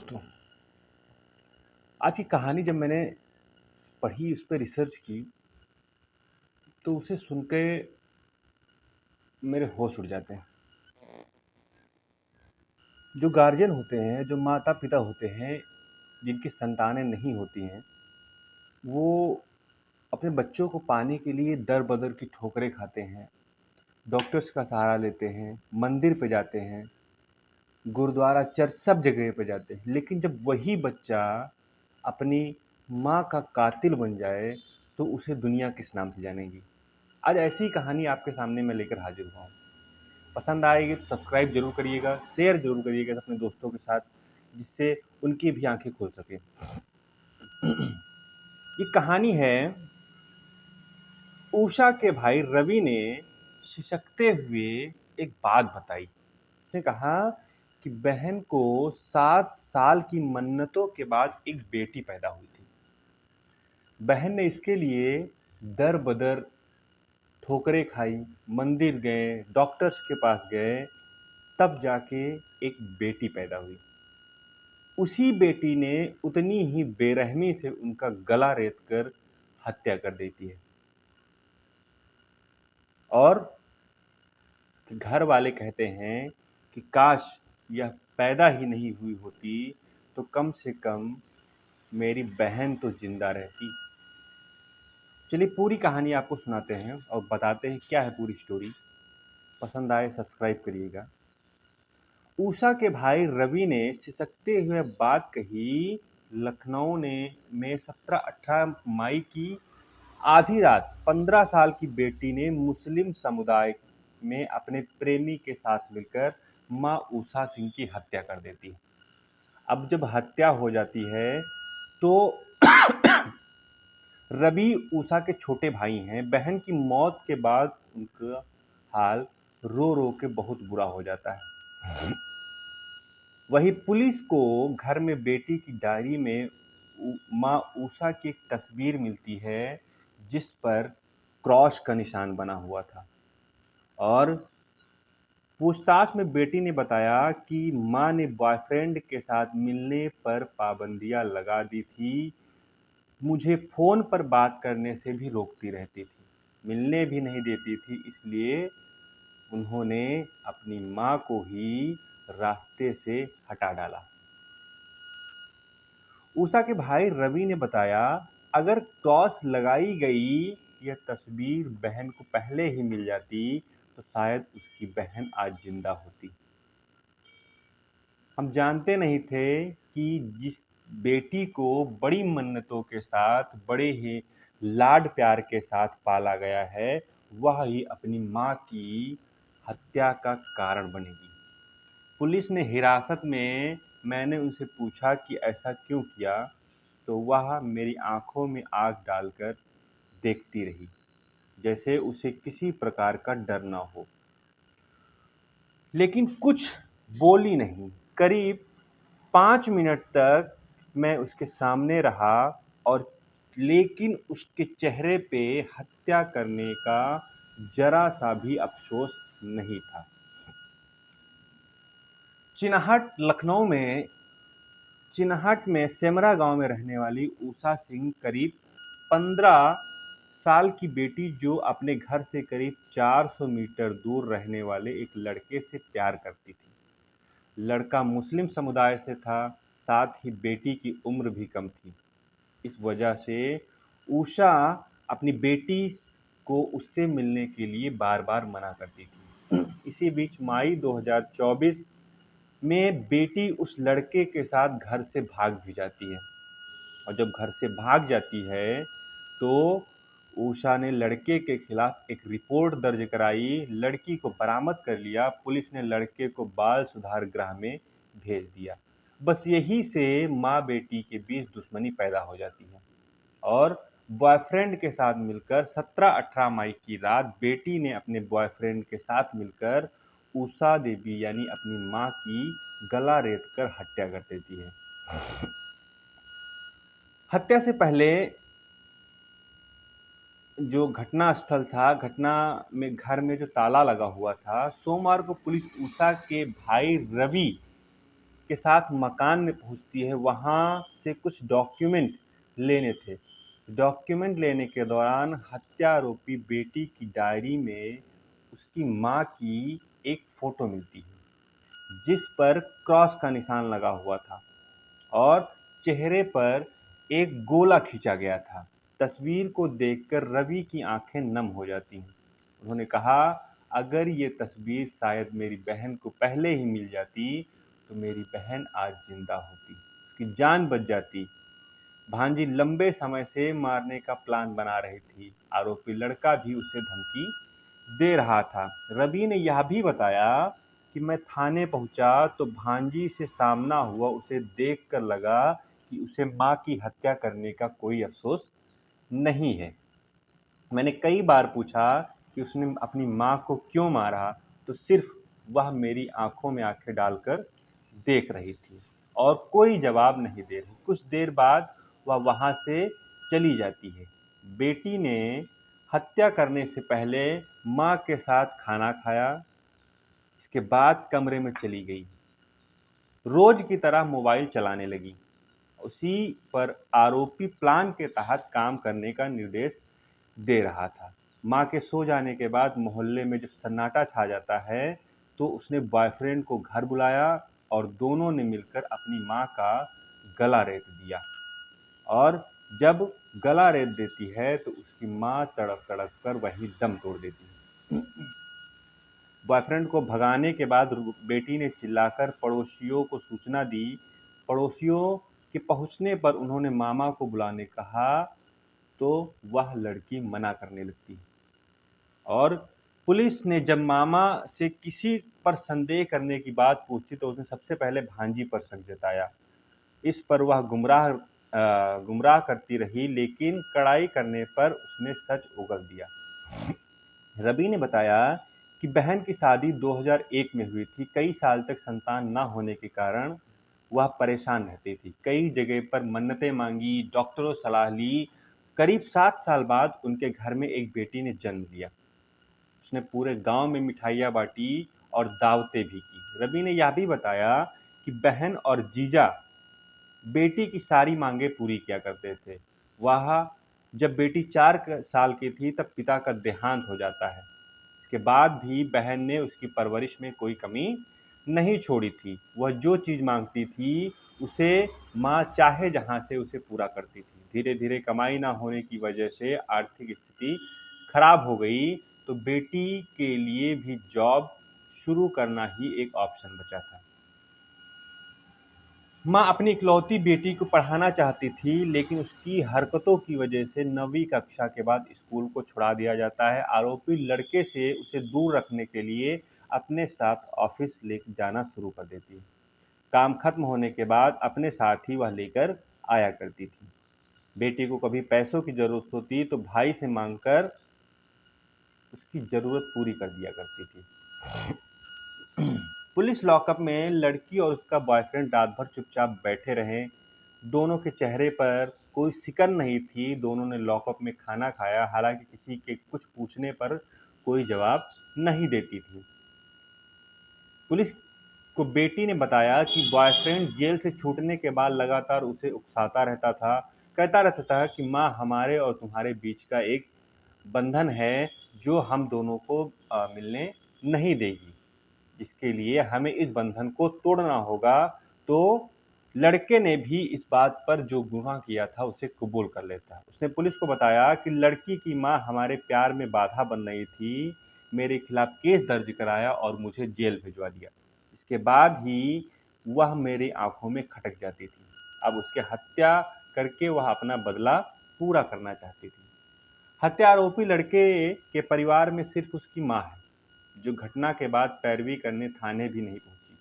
दोस्तों, आज की कहानी जब मैंने पढ़ी, उस पे रिसर्च की, तो उसे सुन के मेरे होश उड़ जाते हैं। जो गार्जियन होते हैं, जो माता-पिता होते हैं, जिनकी संतानें नहीं होती हैं, वो अपने बच्चों को पाने के लिए दर-बदर की ठोकरें खाते हैं, डॉक्टर्स का सहारा लेते हैं, मंदिर पे जाते हैं, गुरुद्वारा, चर्च सब जगह पे जाते हैं। लेकिन जब वही बच्चा अपनी माँ का कातिल बन जाए, तो उसे दुनिया किस नाम से जानेगी? आज ऐसी ही कहानी आपके सामने मैं लेकर हाजिर हुआ हूँ। पसंद आएगी तो सब्सक्राइब जरूर करिएगा, शेयर जरूर करिएगा अपने दोस्तों के साथ, जिससे उनकी भी आंखें खुल सके। ये कहानी है उषा के भाई रवि ने सिसकते हुए एक बात बताई। उसने कहा कि बहन को 7 साल की मन्नतों के बाद एक बेटी पैदा हुई थी। बहन ने इसके लिए दर बदर ठोकरें खाई, मंदिर गए, डॉक्टर्स के पास गए, तब जाके एक बेटी पैदा हुई। उसी बेटी ने उतनी ही बेरहमी से उनका गला रेत कर हत्या कर देती है। और घर वाले कहते हैं कि काश यह पैदा ही नहीं हुई होती, तो कम से कम मेरी बहन तो जिंदा रहती। चलिए पूरी कहानी आपको सुनाते हैं और बताते हैं क्या है पूरी स्टोरी। पसंद आए सब्सक्राइब करिएगा। उषा के भाई रवि ने सिसकते हुए बात कही। लखनऊ ने में 17-18 मई की आधी रात 15 साल की बेटी ने मुस्लिम समुदाय में अपने प्रेमी के साथ मिलकर मां उषा सिंह की हत्या कर देती है। अब जब हत्या हो जाती है तो रवि उषा के छोटे भाई हैं। बहन की मौत के बाद उनका हाल रो रो के बहुत बुरा हो जाता है। वही पुलिस को घर में बेटी की डायरी में माँ उषा की एक तस्वीर मिलती है, जिस पर क्रॉस का निशान बना हुआ था। और पूछताछ में बेटी ने बताया कि माँ ने बॉयफ्रेंड के साथ मिलने पर पाबंदियां लगा दी थी, मुझे फ़ोन पर बात करने से भी रोकती रहती थी, मिलने भी नहीं देती थी। इसलिए उन्होंने अपनी माँ को ही रास्ते से हटा डाला। उषा के भाई रवि ने बताया, अगर क्रॉस लगाई गई यह तस्वीर बहन को पहले ही मिल जाती तो शायद उसकी बहन आज जिंदा होती। हम जानते नहीं थे कि जिस बेटी को बड़ी मन्नतों के साथ, बड़े ही लाड प्यार के साथ पाला गया है, वह ही अपनी माँ की हत्या का कारण बनेगी। पुलिस ने हिरासत में मैंने उनसे पूछा कि ऐसा क्यों किया, तो वह मेरी आंखों में आग डालकर देखती रही, जैसे उसे किसी प्रकार का डर न हो, लेकिन कुछ बोली नहीं। करीब 5 मिनट तक मैं उसके सामने रहा, और लेकिन उसके चेहरे पे हत्या करने का जरा सा भी अफसोस नहीं था। चिनहट में सेमरा गांव में रहने वाली उषा सिंह करीब 15 साल की बेटी, जो अपने घर से करीब 400 मीटर दूर रहने वाले एक लड़के से प्यार करती थी। लड़का मुस्लिम समुदाय से था, साथ ही बेटी की उम्र भी कम थी। इस वजह से उषा अपनी बेटी को उससे मिलने के लिए बार-बार मना करती थी। इसी बीच मई 2024 में बेटी उस लड़के के साथ घर से भाग भी जाती है। और जब घर से भाग जाती है तो उषा ने लड़के के खिलाफ एक रिपोर्ट दर्ज कराई, लड़की को बरामद कर लिया। पुलिस ने लड़के को बाल सुधार गृह में भेज दिया। बस यही से माँ बेटी के बीच दुश्मनी पैदा हो जाती है, और बॉयफ्रेंड के साथ मिलकर 17-18 मई की रात बेटी ने अपने बॉयफ्रेंड के साथ मिलकर उषा देवी यानी अपनी माँ की गला रेत कर हत्या कर देती है। हत्या से पहले जो घटना स्थल था, घटना में घर में जो ताला लगा हुआ था, सोमवार को पुलिस उषा के भाई रवि के साथ मकान में पहुंचती है। वहां से कुछ डॉक्यूमेंट लेने थे। डॉक्यूमेंट लेने के दौरान हत्या आरोपी बेटी की डायरी में उसकी मां की एक फोटो मिलती है, जिस पर क्रॉस का निशान लगा हुआ था और चेहरे पर एक गोला खींचा गया था। तस्वीर को देखकर रवि की आंखें नम हो जाती हैं। उन्होंने कहा, अगर ये तस्वीर शायद मेरी बहन को पहले ही मिल जाती तो मेरी बहन आज जिंदा होती, उसकी जान बच जाती। भांजी लंबे समय से मारने का प्लान बना रही थी। आरोपी लड़का भी उसे धमकी दे रहा था। रवि ने यह भी बताया कि मैं थाने पहुंचा तो भांजी से सामना हुआ। उसे देखकर लगा कि उसे मां की हत्या करने का कोई अफसोस नहीं है। मैंने कई बार पूछा कि उसने अपनी मां को क्यों मारा, तो सिर्फ वह मेरी आंखों में आंखें डालकर देख रही थी और कोई जवाब नहीं दे रही। कुछ देर बाद वह वहां से चली जाती है। बेटी ने हत्या करने से पहले मां के साथ खाना खाया, इसके बाद कमरे में चली गई। रोज की तरह मोबाइल चलाने लगी। उसी पर आरोपी प्लान के तहत काम करने का निर्देश दे रहा था। मां के सो जाने के बाद मोहल्ले में जब सन्नाटा छा जाता है तो उसने बॉयफ्रेंड को घर बुलाया और दोनों ने मिलकर अपनी मां का गला रेत दिया। और जब गला रेत देती है तो उसकी मां तड़प तड़प कर वहीं दम तोड़ देती है। बॉयफ्रेंड को भगाने के बाद बेटी ने चिल्लाकर पड़ोसियों को सूचना दी। पड़ोसियों के पहुंचने पर उन्होंने मामा को बुलाने कहा तो वह लड़की मना करने लगती। और पुलिस ने जब मामा से किसी पर संदेह करने की बात पूछी तो उसने सबसे पहले भांजी पर शक जताया। इस पर वह गुमराह करती रही, लेकिन कड़ाई करने पर उसने सच उगल दिया। रवि ने बताया कि बहन की शादी 2001 में हुई थी। कई साल तक संतान न होने के कारण वह परेशान रहती थी। कई जगह पर मन्नतें मांगी, डॉक्टरों से सलाह ली। करीब 7 साल बाद उनके घर में एक बेटी ने जन्म लिया। उसने पूरे गांव में मिठाइयाँ बांटी और दावतें भी की। रवि ने यह भी बताया कि बहन और जीजा बेटी की सारी मांगें पूरी किया करते थे। वह जब बेटी 4 साल की थी तब पिता का देहांत हो जाता है। इसके बाद भी बहन ने उसकी परवरिश में कोई कमी नहीं छोड़ी थी। वह जो चीज़ मांगती थी उसे माँ चाहे जहाँ से उसे पूरा करती थी। धीरे धीरे कमाई ना होने की वजह से आर्थिक स्थिति खराब हो गई तो बेटी के लिए भी जॉब शुरू करना ही एक ऑप्शन बचा था। माँ अपनी इकलौती बेटी को पढ़ाना चाहती थी, लेकिन उसकी हरकतों की वजह से 9वीं कक्षा के बाद स्कूल को छुड़ा दिया जाता है। आरोपी लड़के से उसे दूर रखने के लिए अपने साथ ऑफिस लेकर जाना शुरू कर देती है। काम खत्म होने के बाद अपने साथ ही वह लेकर आया करती थी। बेटी को कभी पैसों की जरूरत होती तो भाई से मांगकर उसकी जरूरत पूरी कर दिया करती थी। पुलिस लॉकअप में लड़की और उसका बॉयफ्रेंड रात भर चुपचाप बैठे रहे। दोनों के चेहरे पर कोई सिकन नहीं थी। दोनों ने लॉकअप में खाना खाया, हालांकि किसी के कुछ पूछने पर कोई जवाब नहीं देती थी। पुलिस को बेटी ने बताया कि बॉयफ्रेंड जेल से छूटने के बाद लगातार उसे उकसाता रहता था। कहता रहता था कि माँ, हमारे और तुम्हारे बीच का एक बंधन है जो हम दोनों को मिलने नहीं देगी, जिसके लिए हमें इस बंधन को तोड़ना होगा। तो लड़के ने भी इस बात पर जो गुनाह किया था उसे कबूल कर लेता। उसने पुलिस को बताया कि लड़की की मां हमारे प्यार में बाधा बन रही थी, मेरे खिलाफ केस दर्ज कराया और मुझे जेल भिजवा दिया। इसके बाद ही वह मेरी आंखों में खटक जाती थी। अब उसके हत्या करके वह अपना बदला पूरा करना चाहती थी। हत्या आरोपी लड़के के परिवार में सिर्फ उसकी मां है, जो घटना के बाद पैरवी करने थाने भी नहीं पहुंची।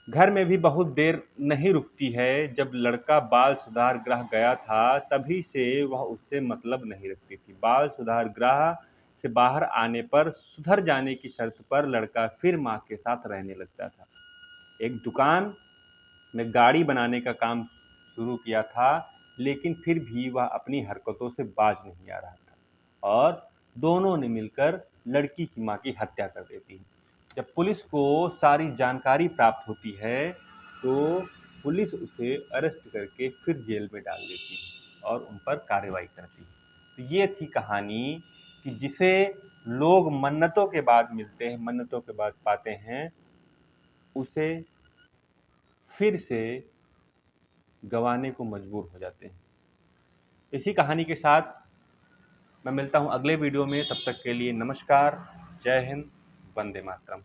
घर में भी बहुत देर नहीं रुकती है। जब लड़का बाल सुधार गृह गया था तभी से वह उससे मतलब नहीं रखती थी। बाल सुधार गृह से बाहर आने पर सुधर जाने की शर्त पर लड़का फिर मां के साथ रहने लगता था। एक दुकान में गाड़ी बनाने का काम शुरू किया था, लेकिन फिर भी वह अपनी हरकतों से बाज नहीं आ रहा था और दोनों ने मिलकर लड़की की मां की हत्या कर देती। जब पुलिस को सारी जानकारी प्राप्त होती है तो पुलिस उसे अरेस्ट करके फिर जेल में डाल देती है और उन पर कार्रवाई करती है। तो ये थी कहानी कि जिसे लोग मन्नतों के बाद मिलते हैं, मन्नतों के बाद पाते हैं, उसे फिर से गंवाने को मजबूर हो जाते हैं। इसी कहानी के साथ मैं मिलता हूं अगले वीडियो में। तब तक के लिए नमस्कार, जय हिंद, वंदे मातरम।